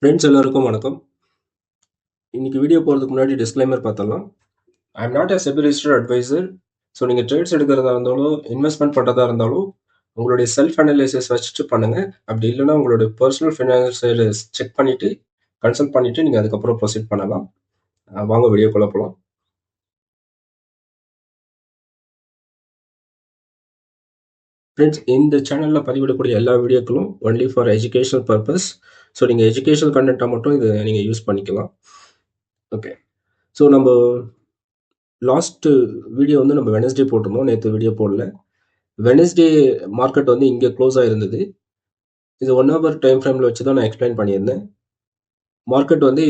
Friends எல்லாருக்கும் வணக்கம். இன்னைக்கு வீடியோ போகிறதுக்கு முன்னாடி டிஸ்க்ளைமர் பார்த்தலாம். I am not a SEBI registered advisor. So நீங்கள் ட்ரேட்ஸ் எடுக்கிறதா இருந்தாலும் இன்வெஸ்ட்மெண்ட் பண்ணுறதா இருந்தாலும் உங்களுடைய செல்ஃப் அனலைசிஸ் வச்சுட்டு பண்ணுங்க. அப்படி இல்லைன்னா உங்களுடைய பர்சனல் ஃபினான்ஸை செக் பண்ணிட்டு கன்சல்ட் பண்ணிட்டு நீங்கள் அதுக்கப்புறம் ப்ரொசீட் பண்ணலாம். வாங்க வீடியோக்குள்ள போகலாம். ஃப்ரெண்ட்ஸ், இந்த சேனலில் பதிவிடக்கூடிய எல்லா வீடியோக்களும் only for educational purpose. So நீங்கள் எஜுகேஷனல் கண்டென்ட்டாக மட்டும் இதை நீங்கள் யூஸ் பண்ணிக்கலாம். ஓகே, ஸோ நம்ம லாஸ்ட் வீடியோ வந்து நம்ம வெனஸ்டே போட்டிருந்தோம், நேற்று வீடியோ போடல. வெனஸ்டே மார்க்கெட் வந்து இங்கே க்ளோஸ் ஆகிருந்தது. இது 1 hour டைம் ஃப்ரேமில் வச்சு தான் நான் எக்ஸ்பிளைன் பண்ணியிருந்தேன். மார்க்கெட் வந்து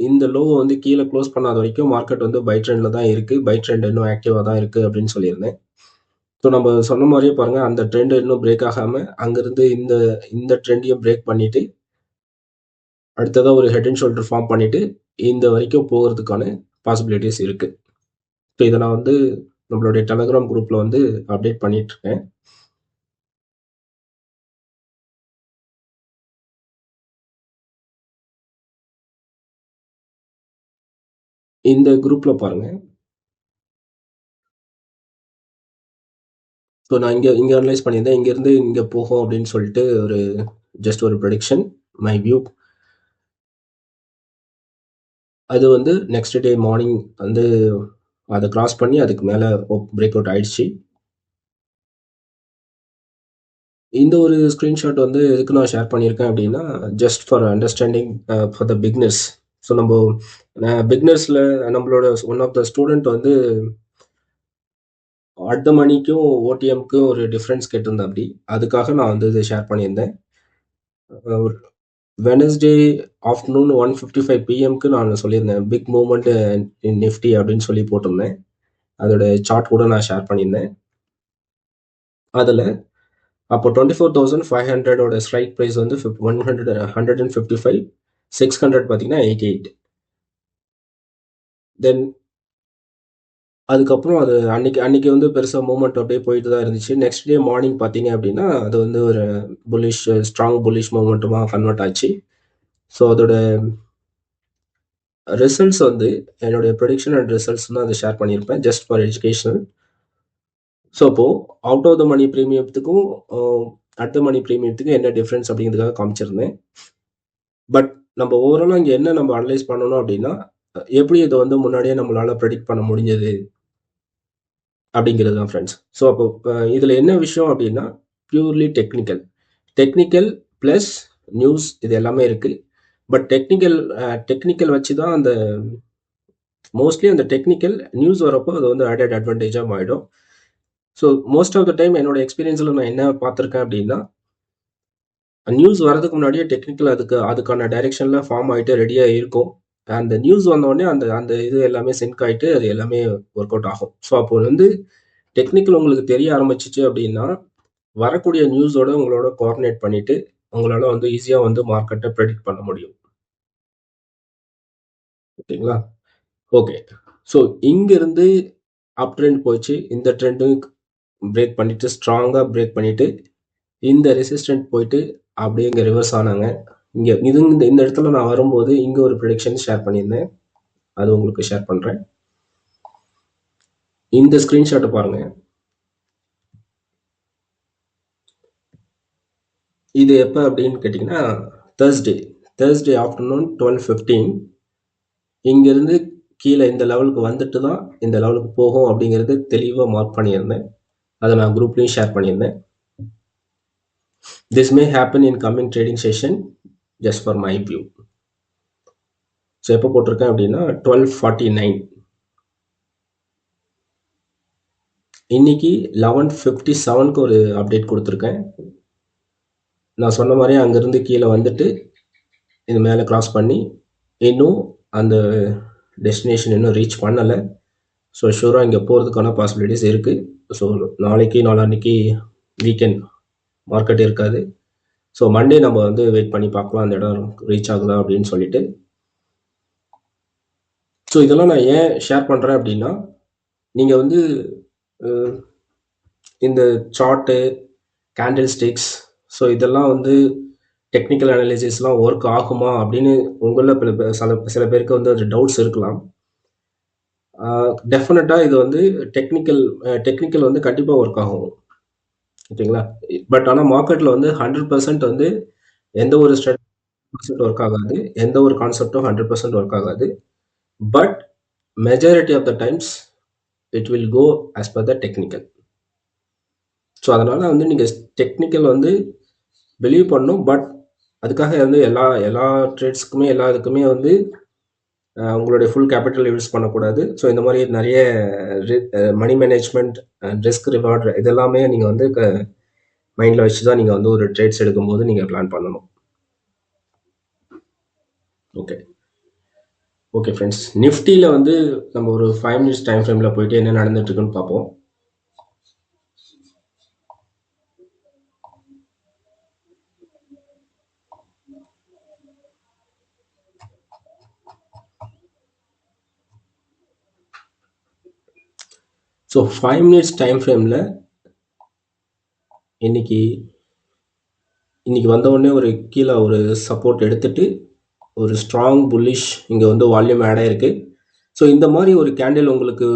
இந்த லோவை வந்து கீழே க்ளோஸ் பண்ணாத வரைக்கும் மார்க்கெட் வந்து பை ட்ரெண்டில் தான் இருக்குது, பை ட்ரெண்ட் இன்னும் ஆக்டிவாக தான் இருக்குது அப்படின்னு சொல்லியிருந்தேன். ஸோ நம்ம சொன்ன மாதிரியே பாருங்கள், அந்த ட்ரெண்ட் இன்னும் பிரேக் ஆகாமல் அங்கேருந்து இந்த ட்ரெண்டையும் பிரேக் பண்ணிவிட்டு அடுத்ததாக ஒரு ஹெட் அண்ட் ஷோல்டர் ஃபார்ம் பண்ணிவிட்டு இந்த வரைக்கும் போகிறதுக்கான பாசிபிலிட்டிஸ் இருக்குது. ஸோ இதை நான் வந்து நம்மளுடைய டெலகிராம் குரூப்பில் வந்து அப்டேட் பண்ணிகிட்ருக்கேன். இந்த குரூப்பில் பாருங்கள். ஸோ நான் இங்கே அனலைஸ் பண்ணியிருந்தேன், இங்கேருந்து இங்கே போகும் அப்படின்னு சொல்லிட்டு ஜஸ்ட் ஒரு ப்ரெடிக்ஷன், மை வியூ. அது வந்து நெக்ஸ்ட் டே மார்னிங் வந்து அதை கிராஸ் பண்ணி அதுக்கு மேலே பிரேக் அவுட் ஆயிடுச்சு. இந்த ஒரு ஸ்க்ரீன்ஷாட் வந்து எதுக்கு நான் ஷேர் பண்ணியிருக்கேன் அப்படின்னா, just for understanding for the beginners. So நம்ம பிக்னர்ஸில் நம்மளோட ஒன் ஆஃப் த ஸ்டூடெண்ட் வந்து அடுத்த மணிக்கும் ஓடிஎம்க்கும் ஒரு டிஃப்ரென்ஸ் கேட்டிருந்தேன். அப்படி அதுக்காக நான் வந்து இதை ஷேர் பண்ணியிருந்தேன். வெனஸ்டே ஆஃப்டர்நூன் 1:55 பிஎம்க்கு நான் சொல்லியிருந்தேன் பிக் மூவ்மெண்ட் இன் நிஃப்டி அப்படின்னு சொல்லி போட்டிருந்தேன். அதோட சார்ட் கூட நான் ஷேர் பண்ணியிருந்தேன். அதில் அப்போ 24,500 ஸ்ட்ரைக் ப்ரைஸ் வந்து 155, 600 பார்த்தீங்கன்னா 88. தென் அதுக்கப்புறம் அது அன்னைக்கு வந்து பெருசாக மூவ்மெண்ட் அப்படியே போயிட்டு தான் இருந்துச்சு. நெக்ஸ்ட் டே மார்னிங் பார்த்தீங்க அப்படின்னா அது வந்து ஒரு ஸ்ட்ராங் புல்லிஷ் மூவ்மெண்ட்டுமாக கன்வெர்ட் ஆச்சு. ஸோ அதோட ரிசல்ட்ஸ் வந்து என்னுடைய ப்ரெடிக்ஷன் அண்ட் ரிசல்ட்ஸ் தான் அதை ஷேர் பண்ணியிருப்பேன், ஜஸ்ட் ஃபார் எஜுகேஷனல். ஸோ அப்போது அவுட் ஆஃப் த மணி ப்ரீமியத்துக்கும் அட் த மணி ப்ரீமியத்துக்கும் என்ன டிஃப்ரென்ஸ் அப்படிங்கிறதுக்காக காமிச்சிருந்தேன். பட் நம்ம ஓவராலாக இங்கே என்ன நம்ம அனலைஸ் பண்ணணும் அப்படின்னா, எப்படி இதை வந்து முன்னாடியே நம்மளால் ப்ரெடிக்ட் பண்ண முடிஞ்சது அப்படிங்கிறது தான் ஃப்ரெண்ட்ஸ். ஸோ அப்போ இதில் என்ன விஷயம் அப்படின்னா, பியூர்லி டெக்னிக்கல் ப்ளஸ் நியூஸ் இது எல்லாமே இருக்குது. பட் டெக்னிக்கல் வச்சு தான் அந்த மோஸ்ட்லி அந்த டெக்னிக்கல் நியூஸ் வரப்போ அது வந்து ஆடட் அட்வான்டேஜாக ஆகிடும். So most of the time என்னோட எக்ஸ்பீரியன்ஸில் நான் என்ன பார்த்துருக்கேன் அப்படின்னா, நியூஸ் வரதுக்கு முன்னாடியே டெக்னிக்கல் அதுக்கான டைரெக்ஷனில் ஃபார்ம் ஆகிட்டு ரெடியாக இருக்கும். அந்த நியூஸ் வந்தோடனே அந்த இது எல்லாமே சிங்க் ஆகிட்டு அது எல்லாமே ஒர்க் அவுட் ஆகும். ஸோ அப்போ வந்து டெக்னிக்கல் உங்களுக்கு தெரிய ஆரம்பிச்சிச்சு அப்படின்னா வரக்கூடிய நியூஸோட உங்களோட கோஆர்டினேட் பண்ணிட்டு உங்களால் வந்து ஈஸியாக வந்து மார்க்கெட்டை ப்ரெடிக்ட் பண்ண முடியும். ஓகேங்களா? ஓகே, ஸோ இங்கிருந்து அப் ட்ரெண்ட் போச்சு, இந்த ட்ரெண்டும் பிரேக் பண்ணிட்டு ஸ்ட்ராங்காக பிரேக் பண்ணிட்டு இந்த ரெசிஸ்டன்ட் போயிட்டு அப்படியே இங்கே ரிவர்ஸ் ஆனாங்க. இங்கே இந்த இடத்துல நான் வரும்போது இங்கே ஒரு ப்ரெடிக்ஷன் ஷேர் பண்ணியிருந்தேன், அது உங்களுக்கு ஷேர் பண்ணுறேன். இந்த ஸ்க்ரீன்ஷாட்டை பாருங்க. இது எப்போ அப்படின்னு கேட்டிங்கன்னா, தேர்ஸ்டே ஆஃப்டர்நூன் 12:15 இங்கேருந்து கீழே இந்த லெவலுக்கு வந்துட்டு தான் இந்த லெவலுக்கு போகும் அப்படிங்கிறது தெளிவாக மார்க் பண்ணியிருந்தேன். அதை நான் குரூப்லேயும் ஷேர் பண்ணியிருந்தேன். This may happen in coming trading session, just for my view. So எப்போ போட்டிருக்கேன் அப்படின்னா 12:49. இன்னைக்கு 11:57க்கு ஒரு அப்டேட் கொடுத்துருக்கேன். நான் சொன்ன மாதிரியே அங்கேருந்து கீழே வந்துட்டு இது மேலே கிராஸ் பண்ணி இன்னும் அந்த டெஸ்டினேஷன் இன்னும் ரீச் பண்ணலை. ஸோ ஷூராக இங்கே போகிறதுக்கான பாசிபிலிட்டிஸ் இருக்குது. ஸோ நாளான்னைக்கு வீக்கெண்ட் மார்க்கெட் இருக்காது. ஸோ மண்டே நம்ம வந்து வெயிட் பண்ணி பார்க்கலாம் அந்த இடம் ரீச் ஆகுதா அப்படின்னு சொல்லிட்டு. ஸோ இதெல்லாம் நான் ஏன் ஷேர் பண்ணுறேன் அப்படின்னா, நீங்கள் வந்து இந்த சார்ட்டு, கேண்டில் ஸ்டிக்ஸ், ஸோ இதெல்லாம் வந்து டெக்னிக்கல் அனாலிசிஸ்லாம் ஒர்க் ஆகுமா அப்படின்னு உங்களில் சில பேருக்கு வந்து அது டவுட்ஸ் இருக்கலாம். டெஃபினட்டாக இது வந்து டெக்னிக்கல் வந்து கண்டிப்பாக ஒர்க் ஆகும். ஓகேங்களா? பட் ஆனால் மார்க்கெட்டில் வந்து 100% வந்து எந்த ஒரு ஸ்ட்ராட்டஜி ஒர்க் ஆகாது, எந்த ஒரு கான்செப்டும் 100% ஒர்க் ஆகாது. But majority of the times it will go as per the technical. So அதனால் வந்து நீங்கள் டெக்னிக்கல் வந்து பிலீவ் பண்ணணும். பட் அதுக்காக வந்து எல்லா எல்லா ட்ரேட்ஸ்க்குமே எல்லா இதுக்குமே வந்து உங்களுடைய ஃபுல் கேபிட்டல் யூஸ் பண்ணக்கூடாது. ஸோ இந்த மாதிரி நிறைய மணி மேனேஜ்மெண்ட், ரிஸ்க் ரிவார்டு இதெல்லாமே நீங்கள் வந்து மைண்டில் வச்சு தான் நீங்கள் வந்து ஒரு ட்ரேட்ஸ் எடுக்கும்போது நீங்கள் பிளான் பண்ணணும். ஓகே ஃப்ரெண்ட்ஸ், நிஃப்டியில் வந்து நம்ம ஒரு 5 minutes டைம் ஃப்ரேமில் போயிட்டு என்ன நடந்துட்டு இருக்குன்னு பார்ப்போம். ஸோ 5 minutes டைம் ஃப்ரேமில் இன்னைக்கு வந்த உடனே ஒரு கீழே ஒரு சப்போர்ட் எடுத்துட்டு ஒரு ஸ்ட்ராங் புல்லிஷ் இங்கே வந்து வால்யூம் ஆட் ஆயிருக்கு. ஸோ இந்த மாதிரி ஒரு கேண்டில் உங்களுக்கு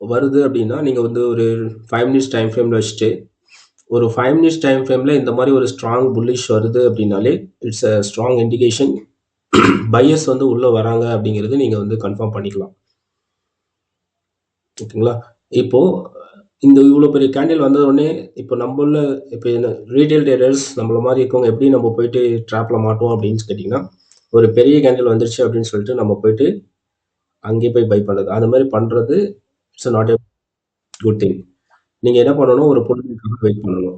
வருது அப்படின்னா நீங்கள் வந்து ஒரு 5 minutes டைம் ஃப்ரேமில் வச்சுட்டு ஒரு 5 minutes டைம் ஃப்ரேமில் இந்த மாதிரி ஒரு ஸ்ட்ராங் புல்லிஷ் வருது அப்படின்னாலே it's a strong indication buyers வந்து உள்ளே வராங்க அப்படிங்கிறது நீங்கள் வந்து கன்ஃபார்ம் பண்ணிக்கலாம். ஓகேங்களா? இப்போது இந்த இவ்வளோ பெரிய கேண்டில் வந்த உடனே இப்போ நம்மள இப்போ ரீட்டைல் ட்ரேடர்ஸ் நம்மள மாதிரி இருக்கவங்க எப்படி நம்ம போயிட்டு ட்ராப்பில் மாட்டோம் அப்படின்னு கேட்டிங்கன்னா, ஒரு பெரிய கேண்டில் வந்துருச்சு அப்படின்னு சொல்லிட்டு நம்ம போயிட்டு அங்கே போய் பை பண்ணுறது, அது மாதிரி பண்ணுறது it's not a good thing. நீங்கள் என்ன பண்ணணும், ஒரு புல் பேக்காக வெயிட் பண்ணணும்.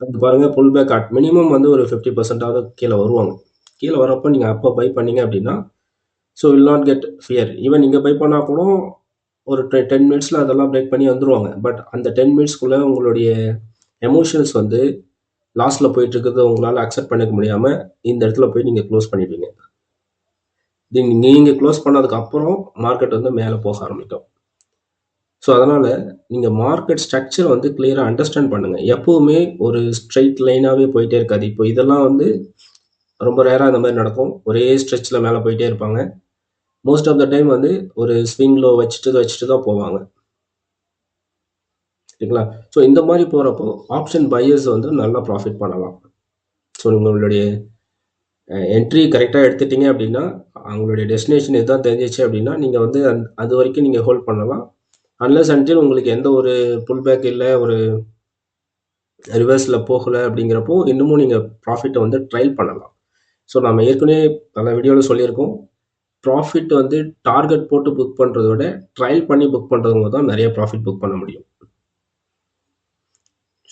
அது பாருங்கள், புல் பேக் அட் மினிமம் வந்து ஒரு 50% கீழே வருவாங்க. கீழே வரப்போ நீங்கள் அப்போ பை பண்ணீங்க அப்படின்னா so will not get fear. Even நீங்கள் பை பண்ணால் கூட ஒரு 10 minutesல அதெல்லாம் பிரேக் பண்ணி வந்துருவாங்க. பட் அந்த 10 minutesக்குள்ளே உங்களுடைய எமோஷன்ஸ் வந்து லாஸ்ட்டில் போயிட்டு இருக்கிறது உங்களால் அக்செப்ட் பண்ணிக்க முடியாமல் இந்த இடத்துல போய் நீங்கள் க்ளோஸ் பண்ணிடுவீங்க. நீங்கள் க்ளோஸ் பண்ணதுக்கு அப்புறம் மார்க்கெட் வந்து மேலே போக ஆரம்பிக்கும். ஸோ அதனால் நீங்கள் மார்க்கெட் ஸ்ட்ரக்சர் வந்து கிளியராக அண்டர்ஸ்டாண்ட் பண்ணுங்கள். எப்போவுமே ஒரு ஸ்ட்ரெயிட் லைனாகவே போயிட்டே இருக்காது. இப்போ இதெல்லாம் வந்து ரொம்ப ரேராக இந்த மாதிரி நடக்கும். ஒரே ஸ்ட்ரெச்சில் மேலே போயிட்டே இருப்பாங்க. மோஸ்ட் ஆஃப் த டைம் வந்து ஒரு ஸ்விங் லோ வச்சுட்டு தான் போவாங்க. சரிங்களா? ஸோ இந்த மாதிரி போகிறப்போ ஆப்ஷன் பையர்ஸ் வந்து நல்லா ப்ராஃபிட் பண்ணலாம். ஸோ உங்களுடைய என்ட்ரி கரெக்டாக எடுத்துட்டீங்க அப்படின்னா, அவங்களுடைய டெஸ்டினேஷன் எதுதான் தெரிஞ்சிச்சு அப்படின்னா, நீங்கள் வந்து அது வரைக்கும் நீங்கள் ஹோல்ட் பண்ணலாம். அன்லெஸ் அன்டில் உங்களுக்கு எந்த ஒரு புல் பேக் இல்லை, ஒரு ரிவர்ஸில் போகலை அப்படிங்கிறப்போ இன்னமும் நீங்கள் ப்ராஃபிட்டை வந்து ட்ரையல் பண்ணலாம். ஸோ நம்ம ஏற்கனவே பல வீடியோவில் சொல்லியிருக்கோம், ப்ராஃபிட் வந்து டார்கெட் போட்டு புக் பண்ணுறத விட ட்ரையல் பண்ணி புக் பண்ணுறவங்க தான் நிறைய ப்ராஃபிட் புக் பண்ண முடியும்.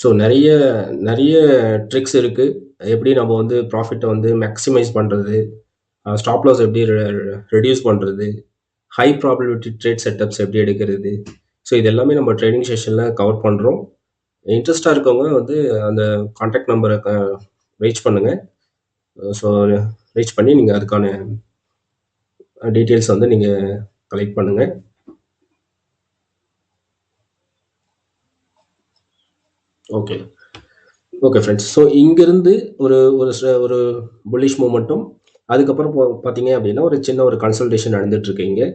ஸோ நிறைய நிறைய ட்ரிக்ஸ் இருக்குது, எப்படி நம்ம வந்து ப்ராஃபிட்டை வந்து மேக்ஸிமைஸ் பண்ணுறது, ஸ்டாப் லாஸ் எப்படி ரெடியூஸ் பண்ணுறது, ஹை ப்ராபபிலிட்டி ட்ரேட் செட்டப்ஸ் எப்படி எடுக்கிறது. ஸோ இது எல்லாமே நம்ம ட்ரேடிங் செஷனில் கவர் பண்ணுறோம். இன்ட்ரெஸ்டாக இருக்கவங்க வந்து அந்த கான்டாக்ட் நம்பரை ரீச் பண்ணுங்கள். ஸோ ரீச் பண்ணி நீங்கள் அதுக்கான டீட்டெயில்ஸ் வந்து நீங்கள் கலெக்ட் பண்ணுங்கள். ஓகே ஃப்ரெண்ட்ஸ், ஸோ இங்கேருந்து ஒரு ஒரு புல்லிஷ் மூமெண்ட்டும் அதுக்கப்புறம் பார்த்தீங்க அப்படின்னா ஒரு சின்ன ஒரு கன்சல்டேஷன் நடந்துட்டு இருக்கு இங்கே.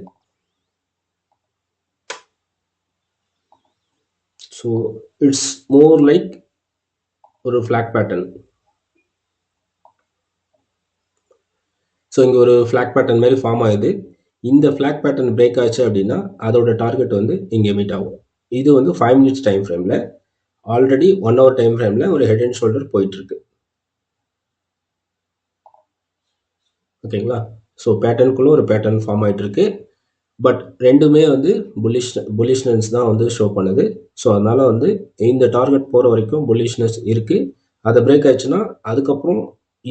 ஸோ இட்ஸ் மோர் லைக் ஒரு ஃப்ளாக் பேட்டர்ன். ஸோ இங்கே ஒரு ஃப்ளாக் பேட்டர்ன் மாதிரி ஃபார்ம் ஆகுது. இந்த ஃப்ளாக் பேட்டர்ன் பிரேக் ஆச்சு அப்படின்னா அதோட டார்கெட் வந்து இங்கே மீட் ஆகும். இது வந்து 5 minutes டைம் ஃப்ரேமில், ஆல்ரெடி 1 hour டைம் ஃப்ரேமில் ஒரு ஹெட் அண்ட் ஷோல்டர் போயிட்டுருக்கு. ஓகேங்களா? ஸோ பேட்டர்னுக்குள்ளே ஒரு பேட்டர்ன் ஃபார்ம் ஆகிட்டு இருக்கு. பட் ரெண்டுமே வந்து புல்லிஷ்னஸ் தான் வந்து ஷோ பண்ணுது. ஸோ அதனால் வந்து இந்த டார்கெட் போகிற வரைக்கும் புல்லிஷ்னஸ் இருக்குது. அதை பிரேக் ஆயிடுச்சுன்னா அதுக்கப்புறம்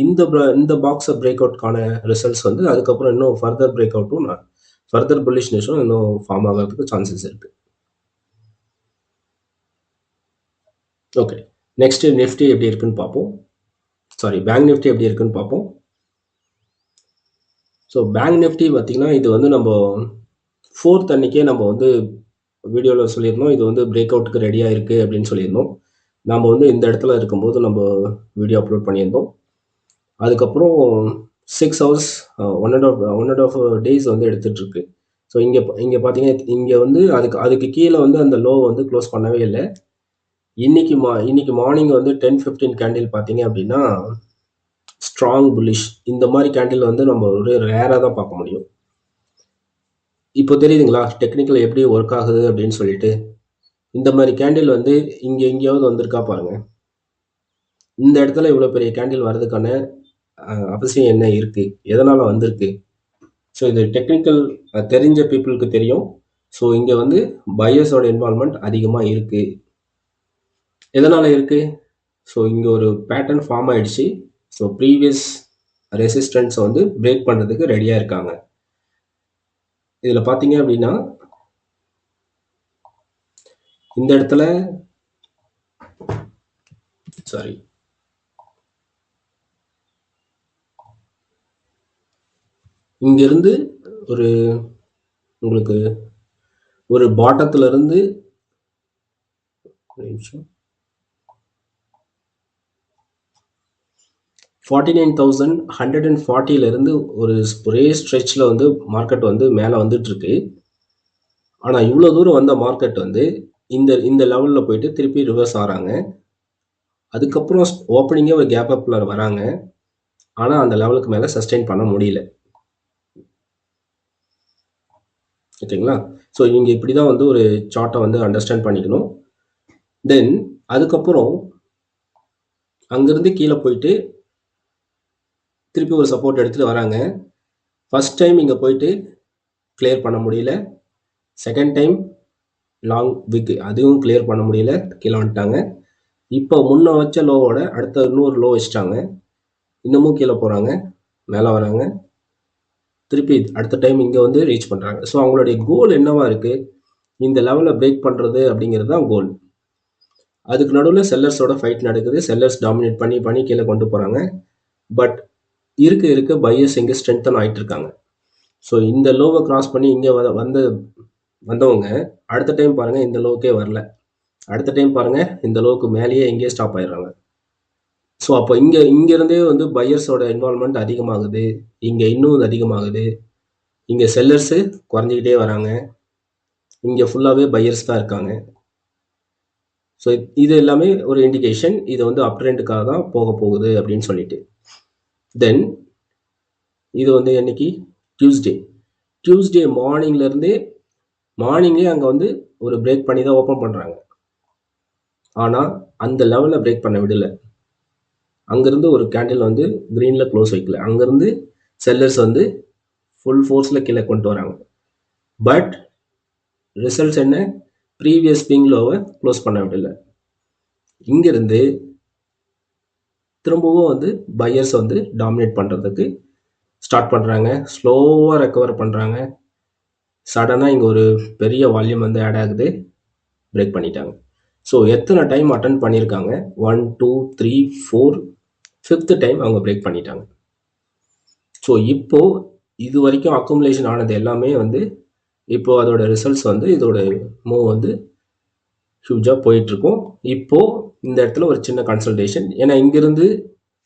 இந்த பாக்ஸை பிரேக் அவுட்கான ரிசல்ட்ஸ் வந்து அதுக்கப்புறம் இன்னும் ஃபர்தர் பிரேக் அவுட்டும் ஃபர்தர் புல்லிஷ்னஸும் இன்னும் ஃபார்ம் ஆகிறதுக்கு சான்சஸ் இருக்குது. ஓகே, நெக்ஸ்ட் நிஃப்டி எப்படி இருக்குன்னு பார்ப்போம். பேங்க் நிஃப்டி எப்படி இருக்குன்னு பார்ப்போம். ஸோ பேங்க் நிஃப்டி பார்த்தீங்கன்னா இது வந்து நம்ம 4th அன்னைக்கே நம்ம வந்து வீடியோவில் சொல்லியிருந்தோம், இது வந்து பிரேக் அவுட்டுக்கு ரெடியாக இருக்குது அப்படின்னு சொல்லியிருந்தோம். நம்ம வந்து இந்த இடத்துல இருக்கும்போது நம்ம வீடியோ அப்லோட் பண்ணியிருந்தோம். அதுக்கப்புறம் 6 ஹவர்ஸ் 1.5 டேஸ் வந்து எடுத்துட்டு இருக்கு. ஸோ இங்கே பார்த்தீங்கன்னா இங்கே வந்து அதுக்கு கீழே வந்து அந்த லோ வந்து க்ளோஸ் பண்ணவே இல்லை. இன்னைக்கு மார்னிங் வந்து 10-15 கேண்டில் பார்த்தீங்க அப்படின்னா ஸ்ட்ராங் புல்லிஷ். இந்த மாதிரி கேண்டில் வந்து நம்ம ஒரு ரேராக தான் பார்க்க முடியும். இப்போ தெரியுதுங்களா டெக்னிக்கல் எப்படி ஒர்க் ஆகுது அப்படின்னு சொல்லிட்டு. இந்த மாதிரி கேண்டில் வந்து இங்கே எங்கேயாவது வந்திருக்கா பாருங்க. இந்த இடத்துல இவ்வளோ பெரிய கேண்டில் வர்றதுக்கான அவசியம் என்ன இருக்கு, எதனால வந்திருக்கு? ஸோ இது டெக்னிக்கல் தெரிஞ்ச பீப்புளுக்கு தெரியும். ஸோ இங்கே வந்து பையர்ஸோட இன்வால்மெண்ட் அதிகமாக இருக்கு. எதனால இருக்கு? ஸோ இங்கே ஒரு பேட்டர்ன் ஃபார்ம் ஆயிடுச்சு. ஸோ ப்ரீவியஸ் ரெசிஸ்டன்ஸை வந்து பிரேக் பண்ணுறதுக்கு ரெடியாக இருக்காங்க. இதில் பார்த்தீங்க அப்படின்னா இந்த இடத்துல சாரி இங்கிருந்து ஒரு உங்களுக்கு ஒரு பாட்டத்துல இருந்து 49,140 இருந்து ஒரே ஸ்ட்ரெச்ல வந்து மார்க்கெட் வந்து மேலே வந்துட்டு இருக்கு. ஆனால் இவ்வளோ தூரம் வந்த மார்க்கெட் வந்து இந்த லெவலில் போயிட்டு திருப்பி ரிவர்ஸ் ஆகிறாங்க. அதுக்கப்புறம் ஓப்பனிங்கே ஒரு கேப் அப்பில் வராங்க. ஆனால் அந்த லெவலுக்கு மேலே சஸ்டெயின் பண்ண முடியல. ஓகேங்களா? ஸோ நீங்கள் இப்படி தான் வந்து ஒரு சார்ட்டை வந்து அண்டர்ஸ்டாண்ட் பண்ணிக்கணும். தென் அதுக்கப்புறம் அங்கேருந்து கீழே போயிட்டு திருப்பி ஒரு சப்போர்ட் எடுத்துகிட்டு வராங்க. ஃபர்ஸ்ட் டைம் இங்கே போயிட்டு கிளியர் பண்ண முடியல. செகண்ட் டைம் லாங் விக் அதுவும் கிளியர் பண்ண முடியல, கீழே வந்துட்டாங்க. இப்போ முன்ன வச்ச லோவோட அடுத்த இன்னொரு லோ வச்சுட்டாங்க. இன்னமும் கீழே போகிறாங்க, மேலே வராங்க, திருப்பி அடுத்த டைம் இங்கே வந்து ரீச் பண்ணுறாங்க. ஸோ அவங்களுடைய கோல் என்னவா இருக்குது? இந்த லெவலில் பிரேக் பண்ணுறது அப்படிங்கிறது தான் கோல். அதுக்கு நடுவில் செல்லர்ஸோட ஃபைட் நடக்குது. செல்லர்ஸ் டாமினேட் பண்ணி கீழே கொண்டு போகிறாங்க. பட் இருக்க பையர்ஸ் இங்கே ஸ்ட்ரென்தன் ஆகிட்டு இருக்காங்க. ஸோ இந்த லோவை கிராஸ் பண்ணி இங்கே வந்தவங்க அடுத்த டைம் பாருங்கள் இந்த லோவுக்கே வரல. அடுத்த டைம் பாருங்கள் இந்த லோவுக்கு மேலேயே எங்கேயே ஸ்டாப் ஆயிடுறாங்க. ஸோ அப்போ இங்கேருந்தே வந்து பையர்ஸோட இன்வால்மெண்ட் அதிகமாகுது. இங்கே இன்னும் அதிகமாகுது. இங்கே செல்லர்ஸு குறைஞ்சிக்கிட்டே வராங்க. இங்கே ஃபுல்லாகவே பையர்ஸ் தான் இருக்காங்க. ஸோ இது எல்லாமே ஒரு இண்டிகேஷன் இது வந்து அப் ட்ரெண்டுக்காக தான் போக போகுது அப்படின்னு சொல்லிட்டு. தென் இது வந்து என்னைக்கு டியூஸ்டே மார்னிங்கே அங்கே வந்து ஒரு பிரேக் பண்ணி தான் ஓப்பன் பண்ணுறாங்க. ஆனால் அந்த லெவலில் பிரேக் பண்ண விடலை. அங்கேருந்து ஒரு கேண்டில் வந்து க்ரீனில் க்ளோஸ் வைக்கல. அங்கேருந்து செல்லர்ஸ் வந்து ஃபுல் ஃபோர்ஸில் கீழே கொண்டு வராங்க. பட் ரிசல்ட்ஸ் என்ன? ப்ரீவியஸ் பிங் லோவை க்ளோஸ் பண்ண விடலை. இங்கேருந்து திரும்பவும் வந்து பையர்ஸ் வந்து டாமினேட் பண்ணுறதுக்கு ஸ்டார்ட் பண்ணுறாங்க. ஸ்லோவாக ரெக்கவர் பண்ணுறாங்க. சடனாக இங்கே ஒரு பெரிய வால்யூம் வந்து ஆட் ஆகுது, பிரேக் பண்ணிட்டாங்க. ஸோ எத்தனை டைம் அட்டன் பண்ணியிருக்காங்க? 1 2 3 4 5th டைம் அவங்க பிரேக் பண்ணிட்டாங்க. ஸோ இப்போ இது வரைக்கும் அக்குமுலேஷன் ஆனது எல்லாமே வந்து இப்போ அதோட ரிசல்ட்ஸ் வந்து இதோட மூவ் வந்து ஹியூஜாக போயிட்டுருக்கும். இப்போது இந்த இடத்துல ஒரு சின்ன கன்சல்டேஷன். ஏன்னா இங்கிருந்து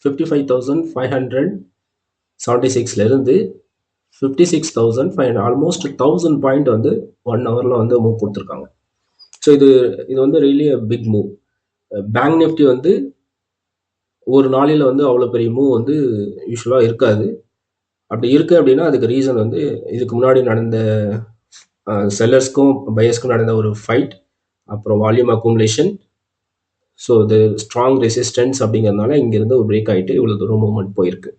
55,576 56,500 ஆல்மோஸ்ட் 1000 பாயிண்ட் வந்து 1 ஹவரில் வந்து மூவ் கொடுத்துருக்காங்க. ஸோ இது வந்து really big move. Bank Nifty வந்து ஒரு நாளில் வந்து அவ்வளோ பெரிய மூவ் வந்து யூஸ்வலாக இருக்காது. அப்படி இருக்குது அப்படின்னா அதுக்கு ரீசன் வந்து இதுக்கு முன்னாடி நடந்த செல்லர்ஸ்க்கும் பையர்ஸ்க்கும் நடந்த ஒரு ஃபைட், அப்புறம் வால்யூம் அக்குமுலேஷன். ஸோ இது ஸ்ட்ராங் ரெசிஸ்டன்ஸ் அப்படிங்கிறதுனால இங்கேருந்து ஒரு பிரேக் ஆகிட்டு இவ்வளோ தூரம் மூவ்மெண்ட் போயிருக்கு.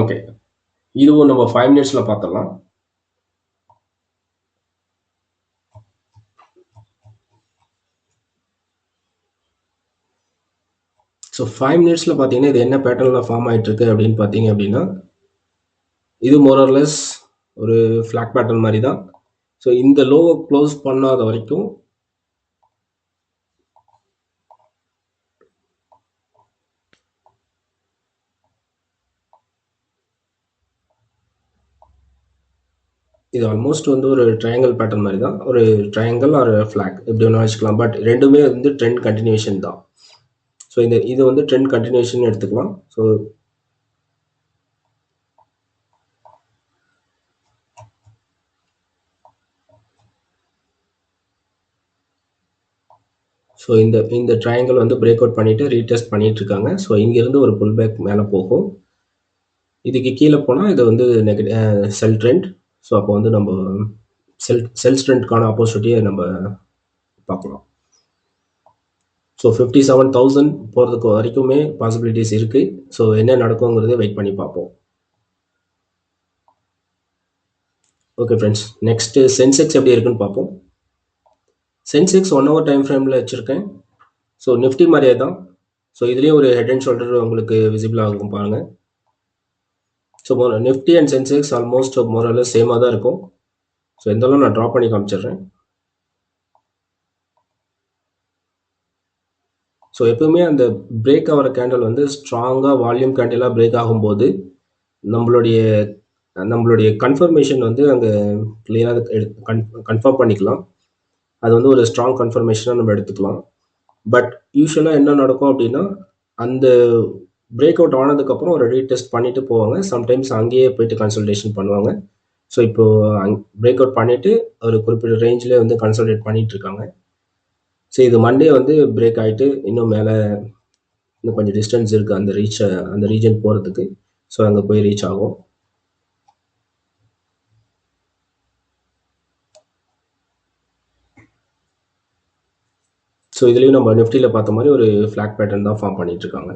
ஓகே, இதுவும் நம்ம 5 மினிட்ஸில் பார்த்துடலாம். ஸோ 5 மினிட்ஸில் பார்த்தீங்கன்னா இது என்ன பேட்டர்னில் ஃபார்ம் ஆகிட்டு இருக்கு அப்படின்னு பார்த்தீங்க அப்படின்னா இது மோரர்லெஸ் ஒரு ஃப்ளாக் பேட்டர்ன் மாதிரி தான். ஸோ இந்த லோவை க்ளோஸ் பண்ணாத வரைக்கும் இது ஆல்மோஸ்ட் வந்து ஒரு ட்ரையாங்கிள் பேட்டர்ன் மாதிரி தான். ஒரு ட்ரையாங்கிள் ஆர் ஃப்ளாக் எப்படி வேணால் வச்சுக்கலாம். பட் ரெண்டுமே வந்து ட்ரெண்ட் கண்டினியூஷன் தான். ஸோ இது வந்து ட்ரெண்ட் கண்டினியூஷன் எடுத்துக்கலாம். ஸோ இந்த ட்ரையாங்கிள் வந்து பிரேக் அவுட் பண்ணிட்டு ரீடெஸ்ட் பண்ணிட்டு இருக்காங்க. ஸோ இங்கிருந்து ஒரு புல் பேக் மேலே போகும். இதுக்கு கீழே போனால் இது வந்து செல் ட்ரெண்ட். ஸோ அப்போ வந்து நம்ம செல் ட்ரெண்ட்கான ஆப்போசிட்டியை நம்ம பார்க்கலாம். ஸோ 57,000 போகிறதுக்கு வரைக்குமே பாசிபிலிட்டிஸ் இருக்குது. ஸோ என்ன நடக்குங்கிறத வெயிட் பண்ணி பார்ப்போம். ஓகே ஃப்ரெண்ட்ஸ், நெக்ஸ்ட்டு சென்செக்ஸ் எப்படி இருக்குன்னு பார்ப்போம். சென்செக்ஸ் 1 hour டைம் ஃப்ரேமில் வச்சுருக்கேன். ஸோ நிஃப்டி மாதிரியே தான். ஸோ இதுலேயும் ஒரு ஹெட் அண்ட் ஷோல்டர் உங்களுக்கு விசிபிள் ஆகும் பாருங்கள். So Nifty and Sensex almost moral சேமாக தான் இருக்கும். ஸோ எந்தளவு நான் ட்ரா பண்ணி காமிச்சிடுறேன். ஸோ எப்பவுமே அந்த பிரேக் ஆகிற கேண்டில் வந்து ஸ்ட்ராங்காக வால்யூம் கேண்டிலாக பிரேக் ஆகும்போது நம்மளுடைய கன்ஃபர்மேஷன் வந்து அங்கே கிளியராக கன்ஃபார்ம் பண்ணிக்கலாம். அது வந்து ஒரு ஸ்ட்ராங் கன்ஃபர்மேஷனாக நம்ம எடுத்துக்கலாம். பட் யூஸ்வலாக என்ன நடக்கும் அப்படின்னா, அந்த பிரேக் அவுட் ஆனதுக்கப்புறம் ஒரு ரீடெஸ்ட் பண்ணிட்டு போவாங்க. சம்டைம்ஸ் அங்கேயே போயிட்டு கன்சல்டேஷன் பண்ணுவாங்க. ஸோ இப்போ பிரேக் அவுட் பண்ணிட்டு ஒரு குறிப்பிட்ட ரேஞ்சில் வந்து கன்சல்டேட் பண்ணிட்டு இருக்காங்க. ஸோ இது மண்டே வந்து பிரேக் ஆகிட்டு இன்னும் மேலே இன்னும் கொஞ்சம் டிஸ்டன்ஸ் இருக்குது அந்த ரீஜன் போகிறதுக்கு. ஸோ அங்கே போய் ரீச் ஆகும். ஸோ இதுலேயும் நம்ம நிஃப்டியில் பார்த்த மாதிரி ஒரு ஃப்ளாக் பேட்டர்ன் தான் ஃபார்ம் பண்ணிட்டு இருக்காங்க.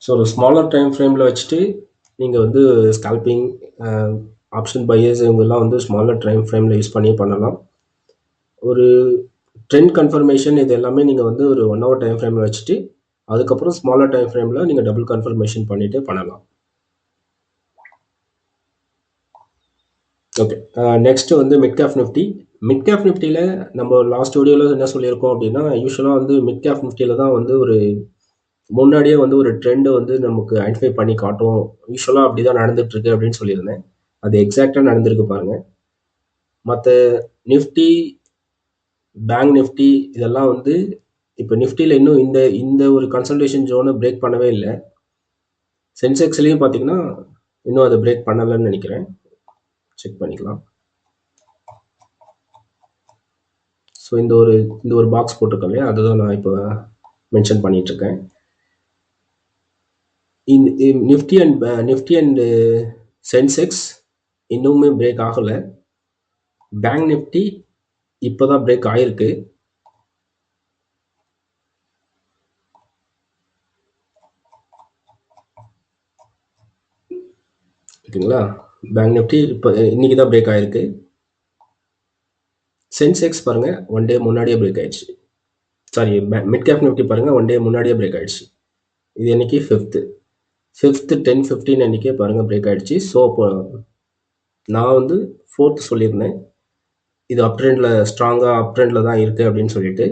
ஸோ ஒரு ஸ்மாலர் டைம் ஃப்ரேமில் வச்சுட்டு நீங்கள் வந்து ஸ்கால்பிங் ஆப்ஷன் பையர்ஸ் இவங்கெல்லாம் வந்து ஸ்மாலர் டைம் ஃப்ரேமில் யூஸ் பண்ணலாம். ஒரு ட்ரெண்ட் கன்ஃபர்மேஷன் இது எல்லாமே நீங்கள் வந்து ஒரு 1 hour டைம் ஃப்ரேமில் வச்சுட்டு அதுக்கப்புறம் ஸ்மாலர் டைம் ஃப்ரேமில் நீங்கள் டபுள் கன்ஃபர்மேஷன் பண்ணிட்டு பண்ணலாம். ஓகே, நெக்ஸ்ட் வந்து மிட் கேப் நிஃப்டியில் நம்ம லாஸ்ட் வீடியோவில் என்ன சொல்லியிருக்கோம் அப்படின்னா, யூஸ்வலாக வந்து மிட் கேப் நிஃப்டியில் தான் வந்து ஒரு முன்னாடியே வந்து ஒரு ட்ரெண்டை வந்து நமக்கு ஐடென்டிஃபை பண்ணி காட்டும். யூஸ்வலாக அப்படி தான் நடந்துட்டு இருக்கு அப்படின்னு சொல்லியிருந்தேன். அது எக்ஸாக்டாக நடந்திருக்கு பாருங்க. மற்ற நிஃப்டி, பேங்க் நிஃப்டி இதெல்லாம் வந்து இப்போ நிஃப்டியில் இன்னும் இந்த ஒரு கன்சல்டேஷன் ஜோனை பிரேக் பண்ணவே இல்லை. சென்செக்ஸ்லேயும் பார்த்தீங்கன்னா இன்னும் அதை பிரேக் பண்ணலைன்னு நினைக்கிறேன். செக் பண்ணிக்கலாம். ஸோ இந்த ஒரு பாக்ஸ் போட்டிருக்கேன் இல்லையா, அதுதான் நான் இப்போ மென்ஷன் பண்ணிட்டு இருக்கேன். நிஃப்டி அண்ட் சென்செக்ஸ் இன்னுமே பிரேக் ஆகலை. பேங்க் நிஃப்டி இப்போதான் பிரேக் ஆயிருக்கு. ஓகேங்களா, பேங்க் நிஃப்டி இப்போ இன்னைக்கு தான் பிரேக் ஆயிருக்கு. சென்செக்ஸ் பாருங்க ஒன் டே முன்னாடியே பிரேக் ஆயிடுச்சு. சாரி, மிட் கேப் நிஃப்டி பாருங்க ஒன் டே முன்னாடியே பிரேக் ஆயிடுச்சு. இது இன்னைக்கு 5th 10:15 அன்னைக்கே பாருங்க பிரேக் ஆயிடுச்சு. ஸோ இப்போ நான் வந்து 4th சொல்லியிருந்தேன் இது அப் ட்ரெண்டில் ஸ்ட்ராங்காக அப் ட்ரெண்டில் தான் இருக்குது அப்படின்னு சொல்லிட்டு.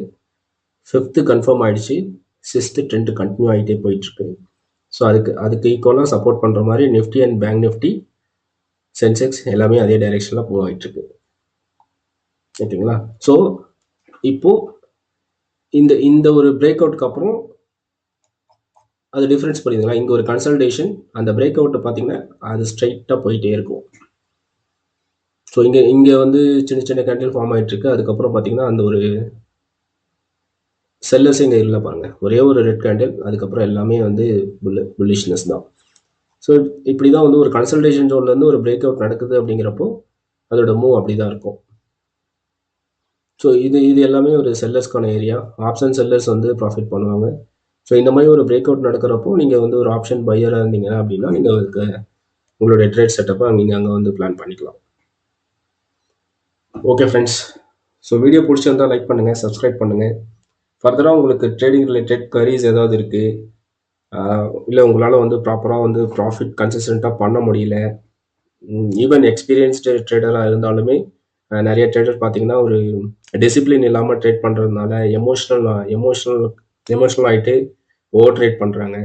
5th கன்ஃபார்ம் ஆயிடுச்சு. 6th ட்ரெண்ட் கண்டினியூ ஆகிட்டே போயிட்டுருக்கு. ஸோ அதுக்கு ஈக்குவலாக சப்போர்ட் பண்ணுற மாதிரி Nifty and bank Nifty, Sensex எல்லாமே அதே டைரெக்ஷனில் போயிட்டுருக்கு. ஓகேங்களா, ஸோ இப்போது இந்த ஒரு பிரேக் அவுட்க்கு அப்புறம் அது டிஃப்ரென்ஸ் புரியுதுங்களா. இங்கே ஒரு கன்சல்டேஷன், அந்த பிரேக் அவுட்டை பார்த்தீங்கன்னா அது ஸ்ட்ரைட்டாக போயிட்டே இருக்கும். ஸோ இங்கே வந்து சின்ன சின்ன கேண்டில் ஃபார்ம் ஆகிட்டு இருக்கு. அதுக்கப்புறம் பார்த்தீங்கன்னா அந்த ஒரு செல்லர்ஸ் இங்கே இல்லை பாருங்க, ஒரே ஒரு ரெட் கேண்டில், அதுக்கப்புறம் எல்லாமே வந்து புல்லிஷ்னஸ் தான். ஸோ இப்படி தான் வந்து ஒரு கன்சல்டேஷன் ஜோன்லேருந்து ஒரு பிரேக் அவுட் நடக்குது அப்படிங்கிறப்போ அதோட மூவ் அப்படி தான் இருக்கும். ஸோ இது எல்லாமே ஒரு செல்லர்ஸ்க்கான ஏரியா. ஆப்ஷன் செல்லர்ஸ் வந்து ப்ராஃபிட் பண்ணுவாங்க. ஸோ இந்த மாதிரி ஒரு பிரேக் அவுட் நடக்கிறப்போ நீங்கள் வந்து ஒரு ஆப்ஷன் பையராக இருந்தீங்க அப்படின்னா நீங்கள் உங்களுடைய ட்ரேட் செட்டப்பை நீங்கள் அங்கே வந்து பிளான் பண்ணிக்கலாம். ஓகே ஃப்ரெண்ட்ஸ், ஸோ வீடியோ பிடிச்சிருந்தால் லைக் பண்ணுங்கள், சப்ஸ்கிரைப் பண்ணுங்கள். ஃபர்தராக உங்களுக்கு ட்ரேடிங் ரிலேட்டட் queries ஏதாவது இருக்குது, இல்லை உங்களால் வந்து ப்ராப்பராக வந்து ப்ராஃபிட் கன்சிஸ்டண்ட்டாக பண்ண முடியல, ஈவன் எக்ஸ்பீரியன்ஸ்டு ட்ரேடராக இருந்தாலுமே நிறைய ட்ரேடர் பார்த்தீங்கன்னா ஒரு டிசிப்ளின் இல்லாமல் ட்ரேட் பண்ணுறதுனால எமோஷ்னல் ஆகிட்டு ஓவர் ட்ரேட் பண்ணுறாங்க.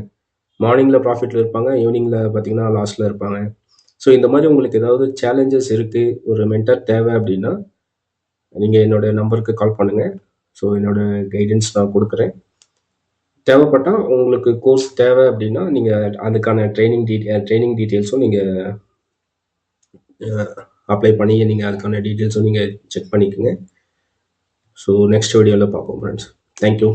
மார்னிங்கில் ப்ராஃபிட்டில் இருப்பாங்க, ஈவினிங்கில் பார்த்தீங்கன்னா லாஸில் இருப்பாங்க. ஸோ இந்த மாதிரி உங்களுக்கு ஏதாவது சேலஞ்சஸ் இருக்குது, ஒரு மென்டர் தேவை அப்படின்னா நீங்கள் என்னோட நம்பருக்கு கால் பண்ணுங்கள். ஸோ என்னோட கைடன்ஸ் நான் கொடுக்குறேன். தேவைப்பட்டால் உங்களுக்கு கோர்ஸ் தேவை அப்படின்னா நீங்கள் அதுக்கான ட்ரைனிங் டீட்டெயில்ஸும் நீங்கள் அப்ளை பண்ணி நீங்கள் அதுக்கான டீட்டெயில்ஸும் நீங்கள் செக் பண்ணிக்கோங்க. ஸோ நெக்ஸ்ட் வீடியோவில் பார்ப்போம் ஃப்ரெண்ட்ஸ். தேங்க்யூ.